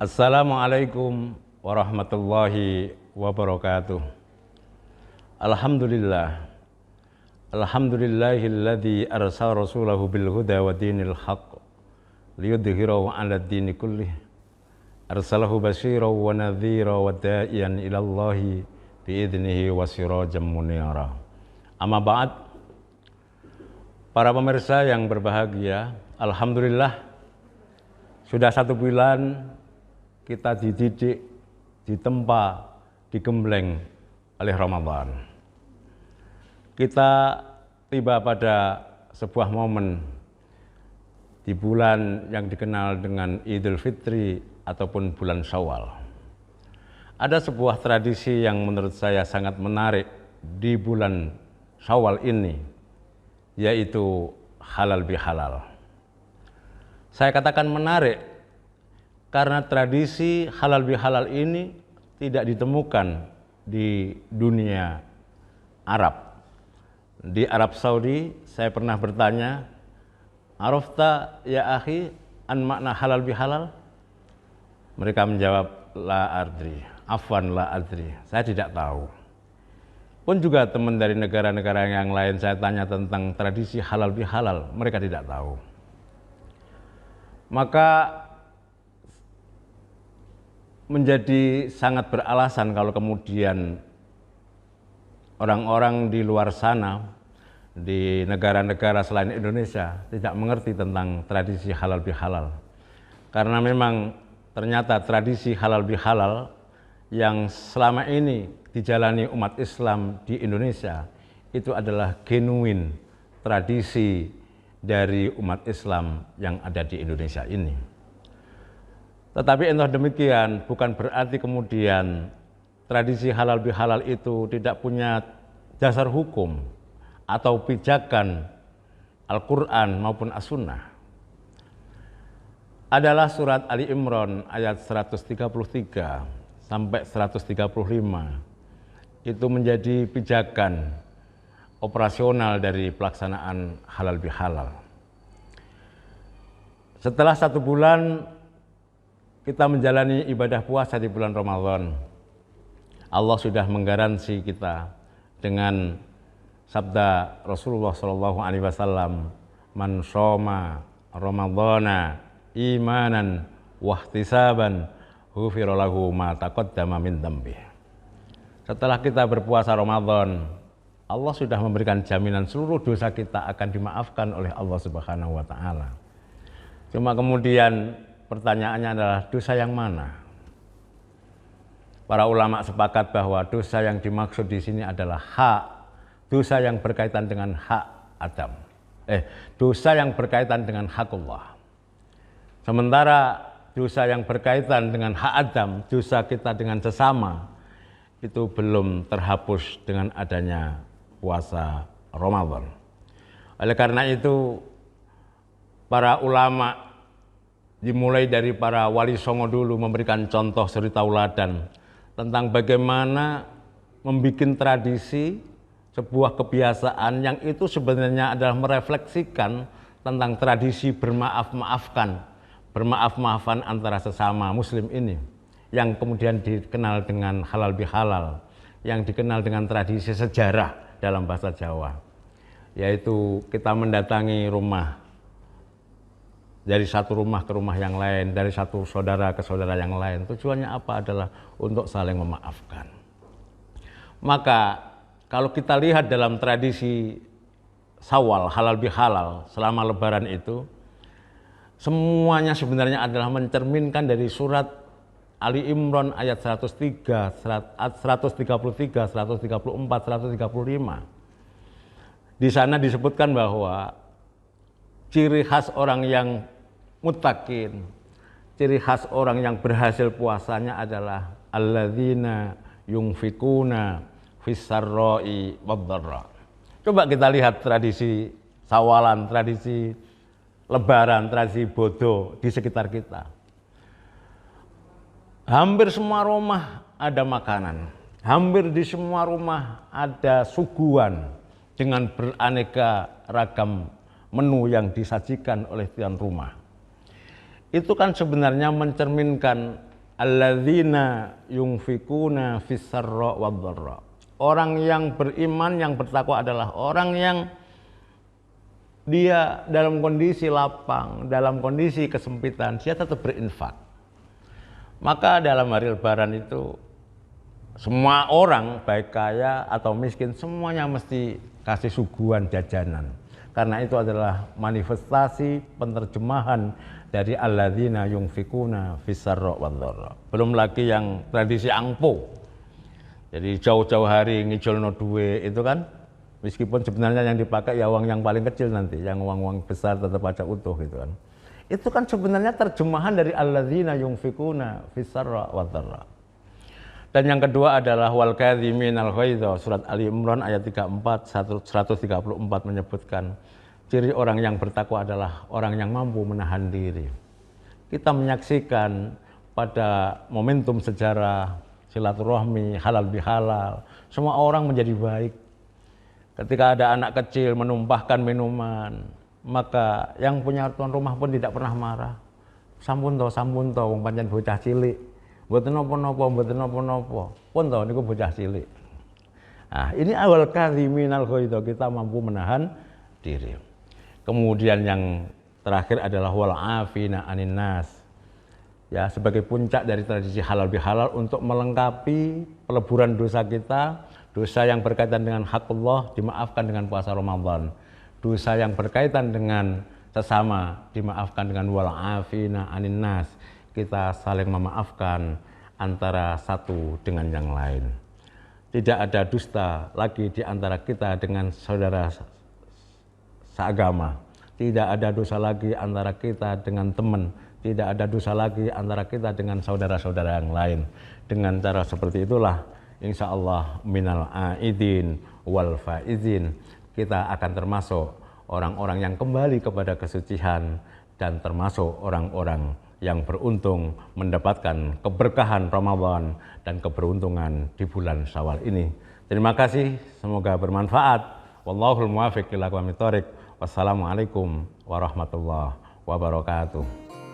Assalamualaikum warahmatullahi wabarakatuh. Alhamdulillah. Alhamdulillahilladzi arsala rasulahu bil huda wa dinil haqq liyudhhirahu 'ala ad-dini kullih. Arsalahu basyiran wa nadhiran wa da'iyan ila Allahi bi'idnihi wa sirajan munira. Amma ba'd. Para pemirsa yang berbahagia, alhamdulillah sudah 1 bulan kita dididik, ditempa, digembleng oleh Ramadan. Kita tiba pada sebuah momen di bulan yang dikenal dengan Idul Fitri ataupun bulan Syawal. Ada sebuah tradisi yang menurut saya sangat menarik di bulan Syawal ini, yaitu halal bihalal. Saya katakan menarik karena tradisi halal bihalal ini tidak ditemukan di dunia Arab. Di Arab Saudi saya pernah bertanya, "Arafta ya akhi an makna halal bihalal?" Mereka menjawab, "La adri, afwan la adri." Saya tidak tahu. Pun juga teman dari negara-negara yang lain saya tanya tentang tradisi halal bihalal, mereka tidak tahu. Maka menjadi sangat beralasan kalau kemudian orang-orang di luar sana, di negara-negara selain Indonesia, tidak mengerti tentang tradisi halal bihalal. Karena memang ternyata tradisi halal bihalal yang selama ini dijalani umat Islam di Indonesia itu adalah genuine tradisi dari umat Islam yang ada di Indonesia ini. Tetapi entah demikian bukan berarti kemudian tradisi halal bihalal itu tidak punya dasar hukum atau pijakan Al-Quran maupun As-Sunnah. Adalah surat Ali Imran ayat 133 sampai 135 itu menjadi pijakan operasional dari pelaksanaan halal bihalal. Setelah 1 bulan kita menjalani ibadah puasa di bulan Ramadan, Allah sudah menggaransi kita dengan sabda Rasulullah SAW, "Man shoma Ramadhana imanan wahtisaban ghufira lahu ma taqaddama min dzambih." Setelah kita berpuasa Ramadan, Allah sudah memberikan jaminan seluruh dosa kita akan dimaafkan oleh Allah Subhanahu wa taala. Cuma kemudian pertanyaannya adalah dosa yang mana? Para ulama sepakat bahwa dosa yang dimaksud di sini adalah dosa yang berkaitan dengan hak Adam. Dosa yang berkaitan dengan hak Allah. Sementara dosa yang berkaitan dengan hak Adam, dosa kita dengan sesama, itu belum terhapus dengan adanya puasa Ramadan. Oleh karena itu, para ulama dimulai dari para wali songo dulu memberikan contoh suri tauladan tentang bagaimana membuat tradisi sebuah kebiasaan yang itu sebenarnya adalah merefleksikan tentang tradisi bermaaf-maafan antara sesama muslim ini, yang kemudian dikenal dengan halal bihalal, yang dikenal dengan tradisi sejarah dalam bahasa Jawa, yaitu kita mendatangi rumah, dari satu rumah ke rumah yang lain, dari satu saudara ke saudara yang lain. Tujuannya apa? Adalah untuk saling memaafkan. Maka kalau kita lihat dalam tradisi Syawal, halal bihalal selama lebaran itu, semuanya sebenarnya adalah mencerminkan dari surat Ali Imran ayat 103, 133, 134, 135. Di sana disebutkan bahwa ciri khas orang yang muttaqin, ciri khas orang yang berhasil puasanya adalah alladzina yunfikuna fis-sarra'i wad-dharra. Coba kita lihat tradisi Syawalan, tradisi lebaran, tradisi bodo di sekitar kita. Hampir semua rumah ada makanan, hampir di semua rumah ada suguhan dengan beraneka ragam menu yang disajikan oleh tuan rumah. Itu kan sebenarnya mencerminkan alladzina yunfikuna fis-sarra wad-dharra. Orang yang beriman, yang bertakwa adalah orang yang dia dalam kondisi lapang, dalam kondisi kesempitan, dia tetap berinfak. Maka dalam hari Lebaran itu semua orang, baik kaya atau miskin, semuanya mesti kasih suguhan jajanan. Karena itu adalah manifestasi penerjemahan dari alladzina yunfikuna fis-sarra wad-dharra. Belum lagi yang tradisi angpo. Jadi jauh-jauh hari ngijolno duwe itu kan, meskipun sebenarnya yang dipakai ya uang yang paling kecil nanti, yang uang-uang besar tetap aja utuh gitu kan. Itu kan sebenarnya terjemahan dari alladzina yunfikuna fis-sarra wad-dharra. Dan yang kedua adalah wal kadhiminal ghaidha, surat Ali Imran ayat 34 134 menyebutkan ciri orang yang bertakwa adalah orang yang mampu menahan diri. Kita menyaksikan pada momentum sejarah silaturahmi, halal bihalal, semua orang menjadi baik. Ketika ada anak kecil menumpahkan minuman, maka yang punya tuan rumah pun tidak pernah marah. Sampun to, wong pancen bocah cilik. Mboten napa-napa. Pun to niku bocah cilik. Nah, ini awal kadhiminal ghaidha, kita mampu menahan diri. Kemudian yang terakhir adalah wal afina anin nas. Ya, sebagai puncak dari tradisi halal bihalal untuk melengkapi peleburan dosa kita, dosa yang berkaitan dengan hak Allah dimaafkan dengan puasa Ramadan. Dosa yang berkaitan dengan sesama dimaafkan dengan wal afina anin nas. Kita saling memaafkan antara satu dengan yang lain. Tidak ada dusta lagi di antara kita dengan saudara seagama. Tidak ada dosa lagi antara kita dengan teman. Tidak ada dosa lagi antara kita dengan saudara-saudara yang lain. Dengan cara seperti itulah insya Allah minal aidin wal faizin, kita akan termasuk orang-orang yang kembali kepada kesucian dan termasuk orang-orang yang beruntung mendapatkan keberkahan Ramadan dan keberuntungan di bulan Syawal ini. Terima kasih, semoga bermanfaat. Wallahul muwaffiq ila aqwamit thoriq. Wassalamualaikum warahmatullahi wabarakatuh.